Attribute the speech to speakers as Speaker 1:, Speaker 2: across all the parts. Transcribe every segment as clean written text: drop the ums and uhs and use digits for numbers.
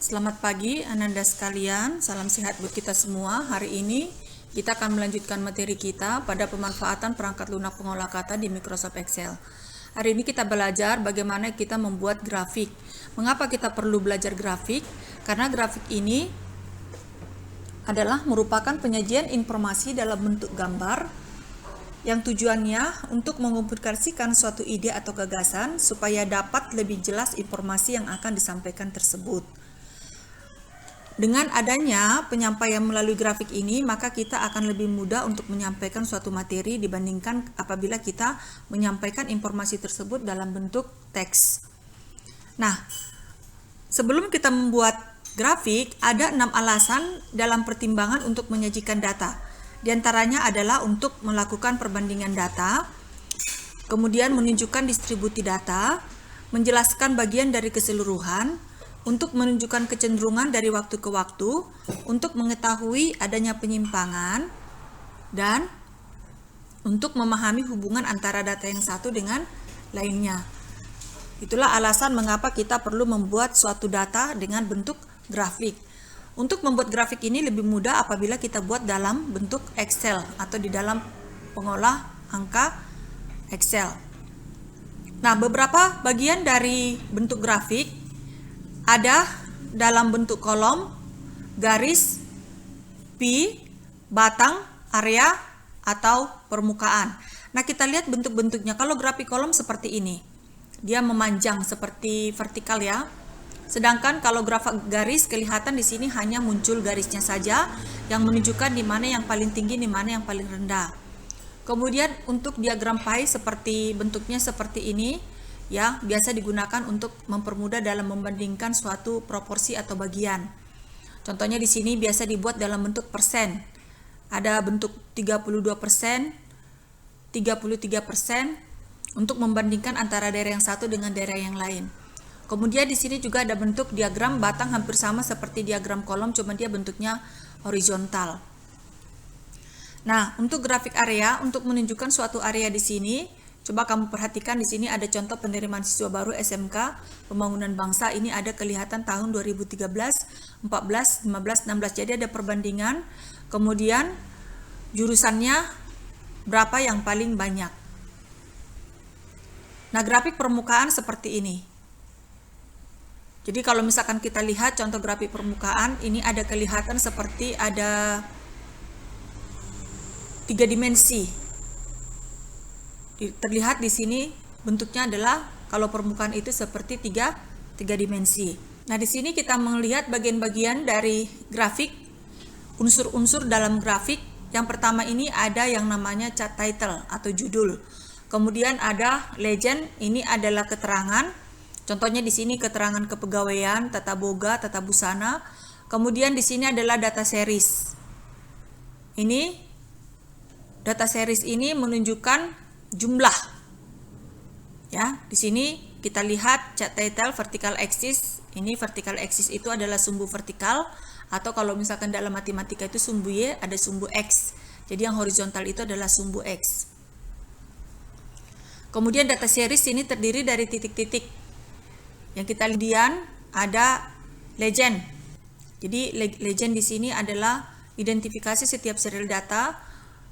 Speaker 1: Selamat pagi Ananda sekalian, salam sehat buat kita semua. Hari ini kita akan melanjutkan materi kita pada pemanfaatan perangkat lunak pengolah kata di Microsoft Excel. Hari ini kita belajar bagaimana kita membuat grafik. Mengapa kita perlu belajar grafik? Karena grafik ini adalah merupakan penyajian informasi dalam bentuk gambar yang tujuannya untuk mengomunikasikan suatu ide atau gagasan supaya dapat lebih jelas informasi yang akan disampaikan tersebut. Dengan adanya penyampaian melalui grafik ini, maka kita akan lebih mudah untuk menyampaikan suatu materi dibandingkan apabila kita menyampaikan informasi tersebut dalam bentuk teks. Nah, sebelum kita membuat grafik, ada 6 alasan dalam pertimbangan untuk menyajikan data. Di antaranya adalah untuk melakukan perbandingan data, kemudian menunjukkan distribusi data, menjelaskan bagian dari keseluruhan, untuk menunjukkan kecenderungan dari waktu ke waktu, untuk mengetahui adanya penyimpangan, dan untuk memahami hubungan antara data yang satu dengan lainnya. Itulah alasan mengapa kita perlu membuat suatu data dengan bentuk grafik. Untuk membuat grafik ini lebih mudah apabila kita buat dalam bentuk Excel atau di dalam pengolah angka Excel. Nah, beberapa bagian dari bentuk grafik ada dalam bentuk kolom, garis, pi, batang, area, atau permukaan. Nah, kita lihat bentuk-bentuknya. Kalau grafik kolom seperti ini, dia memanjang seperti vertikal ya. Sedangkan kalau grafik garis, kelihatan di sini hanya muncul garisnya saja yang menunjukkan di mana yang paling tinggi, di mana yang paling rendah. Kemudian untuk diagram pie seperti bentuknya seperti ini, ya, biasa digunakan untuk mempermudah dalam membandingkan suatu proporsi atau bagian. Contohnya di sini biasa dibuat dalam bentuk persen. Ada bentuk 32%, 33% untuk membandingkan antara daerah yang satu dengan daerah yang lain. Kemudian di sini juga ada bentuk diagram batang hampir sama seperti diagram kolom, cuma dia bentuknya horizontal. Nah, untuk grafik area, untuk menunjukkan suatu area di sini, coba kamu perhatikan di sini ada contoh penerimaan siswa baru SMK Pembangunan Bangsa. Ini ada kelihatan tahun 2013, 14, 15, 16. Jadi ada perbandingan. Kemudian jurusannya berapa yang paling banyak. Nah, grafik permukaan seperti ini. Jadi kalau misalkan kita lihat contoh grafik permukaan, ini ada kelihatan seperti ada 3 dimensi. Terlihat di sini bentuknya adalah kalau permukaan itu seperti tiga dimensi. Nah, di sini kita melihat bagian-bagian dari grafik, unsur-unsur dalam grafik. Yang pertama ini ada yang namanya chart title atau judul. Kemudian ada legend, ini adalah keterangan. Contohnya di sini keterangan kepegawaian, tata boga, tata busana. Kemudian di sini adalah data series. Ini data series ini menunjukkan jumlah. Ya, di sini kita lihat chart title vertical axis. Ini vertical axis itu adalah sumbu vertikal, atau kalau misalkan dalam matematika itu sumbu Y, ada sumbu X. Jadi yang horizontal itu adalah sumbu X. Kemudian data series ini terdiri dari titik-titik. Yang kita lihat ada legend. Jadi legend di sini adalah identifikasi setiap serial data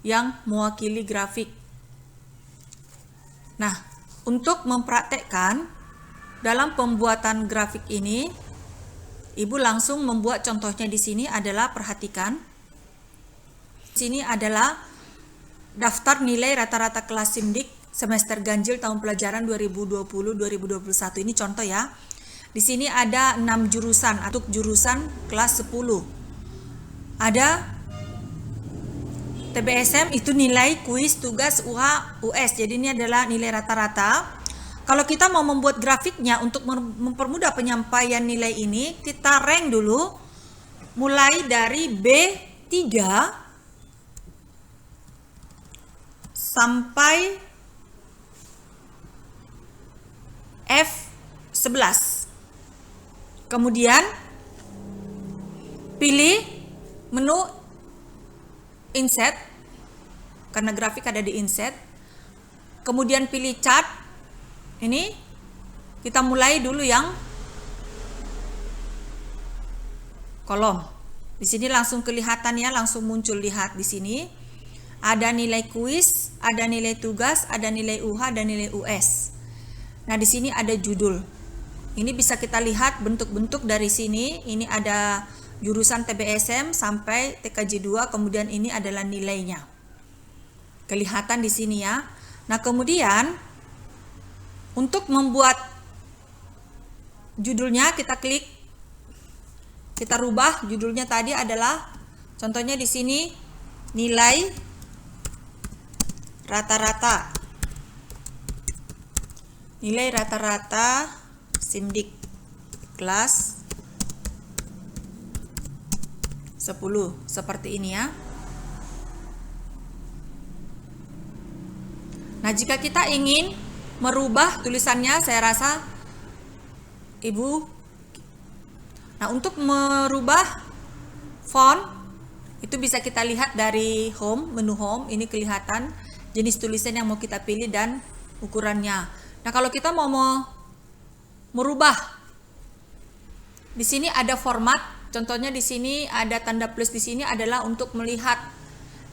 Speaker 1: yang mewakili grafik. Nah, untuk mempraktekkan dalam pembuatan grafik ini, Ibu langsung membuat contohnya di sini adalah perhatikan. Di sini adalah daftar nilai rata-rata kelas Simdik semester ganjil tahun pelajaran 2020-2021. Ini contoh ya. Di sini ada 6 jurusan untuk jurusan kelas 10. Ada TBSM itu nilai kuis, tugas, UH, US. Jadi ini adalah nilai rata-rata. Kalau kita mau membuat grafiknya untuk mempermudah penyampaian nilai ini, kita rank dulu mulai dari B3 sampai F11. Kemudian pilih menu insert, karena grafik ada di insert. Kemudian pilih chart. Ini kita mulai dulu yang kolom. Di sini langsung kelihatan ya, langsung muncul. Lihat di sini ada nilai kuis, ada nilai tugas, ada nilai UH dan nilai US. Nah, di sini ada judul. Ini bisa kita lihat bentuk-bentuk dari sini. Ini ada jurusan TBSM sampai TKJ 2, kemudian ini adalah nilainya. Kelihatan di sini ya. Nah, kemudian untuk membuat judulnya kita klik, kita rubah judulnya tadi adalah contohnya di sini nilai rata-rata. Nilai rata-rata Simdik kelas 10 seperti ini ya. Nah, jika kita ingin merubah tulisannya, saya rasa Nah, untuk merubah font itu bisa kita lihat dari home, menu home. Ini kelihatan jenis tulisan yang mau kita pilih dan ukurannya. Nah, kalau kita mau merubah, di sini ada format. Contohnya di sini ada tanda plus, di sini adalah untuk melihat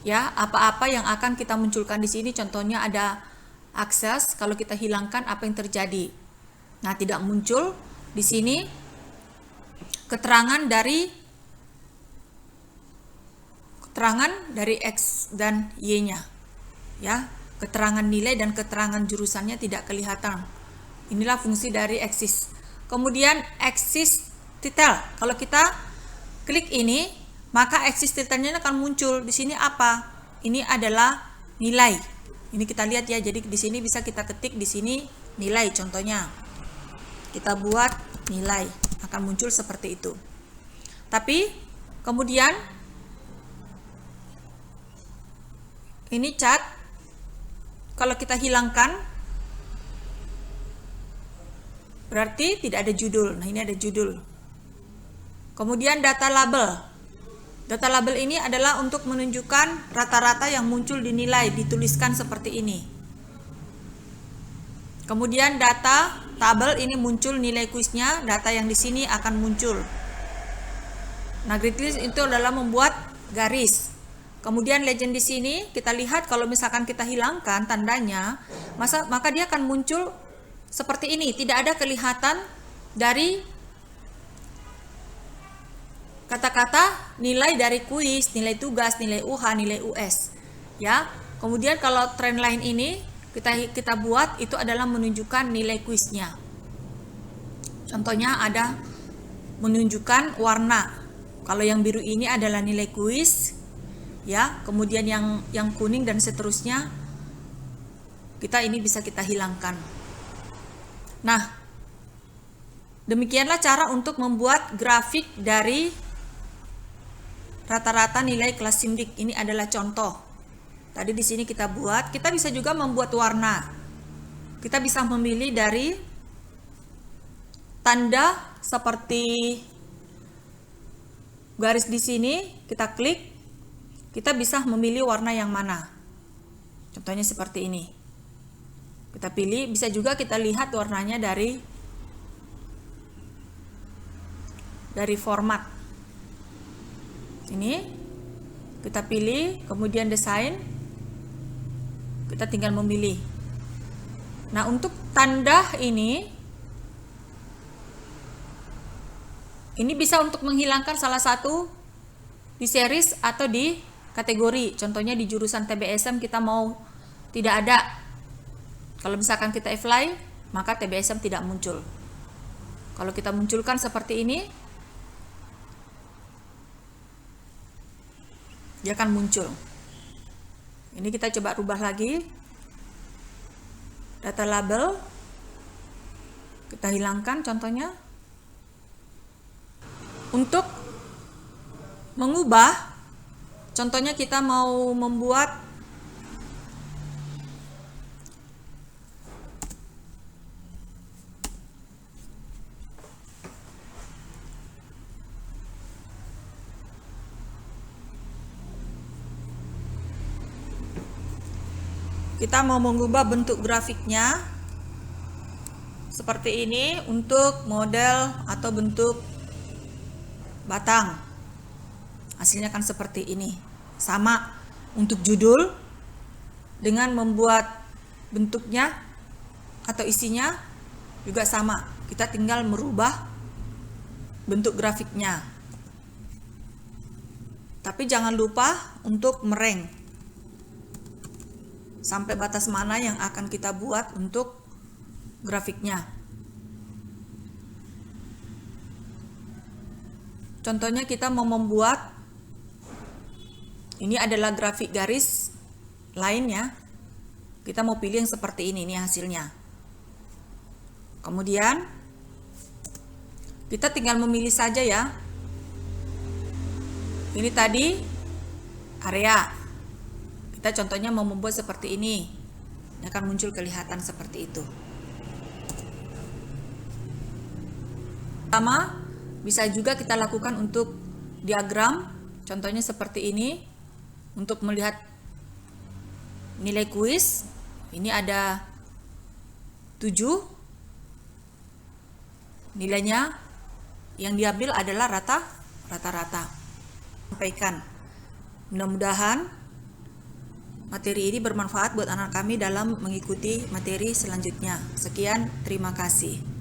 Speaker 1: ya apa-apa yang akan kita munculkan di sini. Contohnya ada akses, kalau kita hilangkan apa yang terjadi. Nah, tidak muncul di sini keterangan dari X dan Y-nya. Ya, keterangan nilai dan keterangan jurusannya tidak kelihatan. Inilah fungsi dari axis. Kemudian axis title. Kalau kita klik ini, maka axis title-nya akan muncul. Di sini apa? Ini adalah nilai. Ini kita lihat ya. Jadi di sini bisa kita ketik di sini nilai contohnya. Kita buat nilai, akan muncul seperti itu. Tapi kemudian ini cat, kalau kita hilangkan berarti tidak ada judul. Nah, ini ada judul. Kemudian data label. Data label ini adalah untuk menunjukkan rata-rata yang muncul di nilai, dituliskan seperti ini. Kemudian data tabel, ini muncul nilai kuisnya, data yang di sini akan muncul. Nah, grid list itu adalah membuat garis. Kemudian legend di sini kita lihat kalau misalkan kita hilangkan tandanya, maka dia akan muncul seperti ini. Tidak ada kelihatan dari kata-kata nilai dari kuis, nilai tugas, nilai UH, nilai US. Ya. Kemudian kalau trend line ini kita buat, itu adalah menunjukkan nilai kuisnya. Contohnya ada menunjukkan warna. Kalau yang biru ini adalah nilai kuis, ya. Kemudian yang kuning dan seterusnya, ini bisa kita hilangkan. Nah, demikianlah cara untuk membuat grafik dari rata-rata nilai kelas Simdik. Ini adalah contoh. Tadi di sini kita buat. Kita bisa juga membuat warna. Kita bisa memilih dari tanda seperti garis di sini, kita klik, kita bisa memilih warna yang mana. Contohnya seperti ini. Kita pilih, bisa juga kita lihat warnanya dari format. Ini kita pilih, kemudian desain, kita tinggal memilih. Nah, untuk tanda ini bisa untuk menghilangkan salah satu di series atau di kategori. Contohnya di jurusan TBSM kita mau tidak ada. Kalau misalkan kita apply, maka TBSM tidak muncul. Kalau kita munculkan seperti ini, dia akan muncul. Ini kita coba rubah lagi. Data label, kita hilangkan contohnya. Untuk mengubah, contohnya kita mau membuat bentuk grafiknya seperti ini untuk model atau bentuk batang. Hasilnya kan seperti ini. Sama untuk judul, dengan membuat bentuknya atau isinya juga sama. Kita tinggal merubah bentuk grafiknya. Tapi jangan lupa untuk mereng. Sampai batas mana yang akan kita buat untuk grafiknya. Contohnya kita mau membuat, ini adalah grafik garis lainnya. Kita mau pilih yang seperti ini hasilnya. Kemudian kita tinggal memilih saja ya. Ini tadi area. Kita contohnya mau membuat seperti ini. Ini akan muncul kelihatan seperti itu. Pertama, bisa juga kita lakukan untuk diagram. Contohnya seperti ini. Untuk melihat nilai kuis, ini ada 7. Nilainya yang diambil adalah rata-rata. Sampaikan. Mudah-mudahan materi ini bermanfaat buat anak kami dalam mengikuti materi selanjutnya. Sekian, terima kasih.